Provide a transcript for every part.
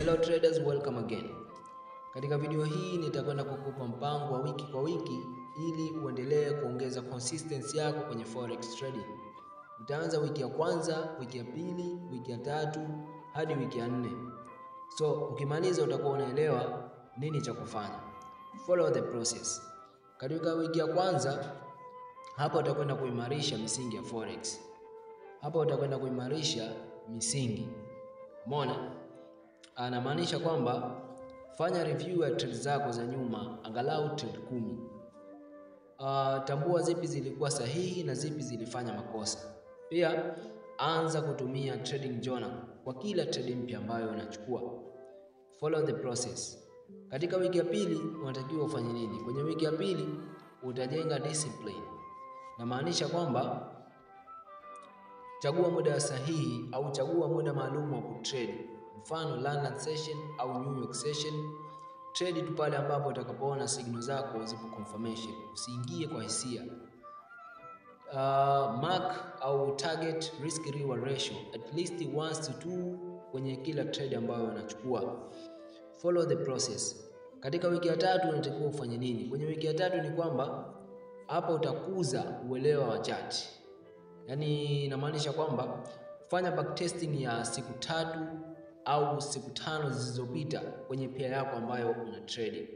Hello traders, welcome again. Katika video hii nitakwenda kukupa mpango wa wiki kwa wiki ili uendelee kuongeza consistency yako kwenye forex trading. Utaanza wiki ya kwanza, wiki ya pili, wiki ya tatu hadi wiki ya 4. So ukimaliza utakuwa unaelewa nini cha kufanya. Follow the process. Katika wiki ya kwanza hapa utakwenda kuimarisha misingi ya forex. Hapa utakwenda kuimarisha misingi. Umeona? Anamaanisha kwamba fanya review ya trade zako za nyuma, angalau trade 10. Tambua zipi zilikuwa sahihi na zipi zilifanya makosa. Pia anza kutumia trading journal kwa kila trade mpya ambayo unachukua. Follow the process. Katika wiki ya pili unatakiwa ufanye nini? Kwenye wiki ya pili utajenga discipline. Na maanisha kwamba chagua muda sahihi au chagua muda maalum wa kutrade. Mfano London session au New York session. Trade tu pale ambapo utakapoona signal zako zipo confirmation. Usiingie kwa hisia. Mark au target risk reward ratio at least 1:2 kwenye kila trade ambayo unachukua. Follow the process. Katika wiki ya tatu unatakiwa ufanye nini? Kwenye wiki ya tatu ni kwamba hapa utakuza uelewa wa chart. Yaani inamaanisha kwamba fanya backtesting ya siku 3 au siku 5 zilizopita kwenye pair yako ambayo una trade.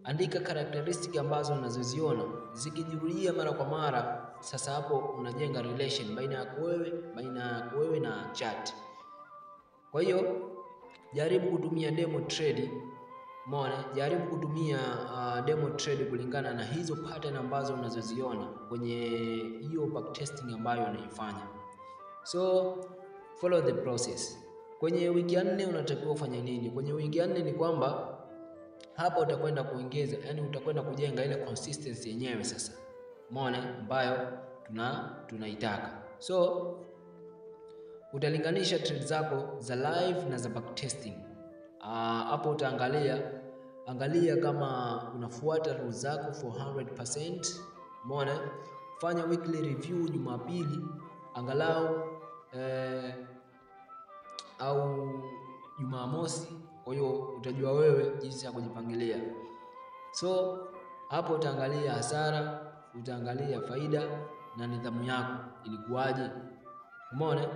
Andika characteristic ambazo unazoziona zikijirudia mara kwa mara. Sasa hapo unajenga relation baina yako wewe na chart. Kwa hiyo jaribu kutumia demo trade. Umeona? Jaribu kutumia demo trade kulingana na hizo pattern ambazo unazoziona kwenye hiyo backtesting ambayo unaifanya. So follow the process. Kwenye wiki ya 4 unatakiwa ufanye nini? Kwenye wiki ya 4 ni kwamba hapa utakwenda kuongeza, yani utakwenda kujenga ile consistency yenyewe sasa. Umeona? Ambayo tunaitaka. So utalinganisha trade zako za live na za backtesting. Hapo angalia kama unafuata rules zako for 100%. Umeona? Fanya weekly review Jumapili angalau au Jumamosi. Kwa hiyo utajua wewe jinsi ya kujipangilia. So hapo utaangalia hasara, utaangalia faida na nidhamu yako ilikuwaje. Umeona?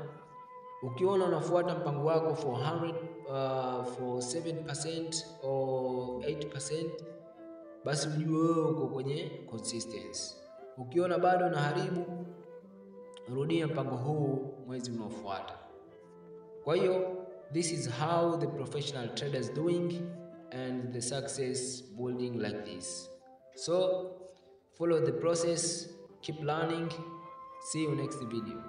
Ukiona unafuata mpango wako for 7% or 8%, basi ujue wewe uko kwenye consistency. Ukiona bado unaharibu, rudia mpango huu mwezi unaofuata. Kwa hiyo this is how the professional traders doing and the success building like this. So follow the process, keep learning. See you next video.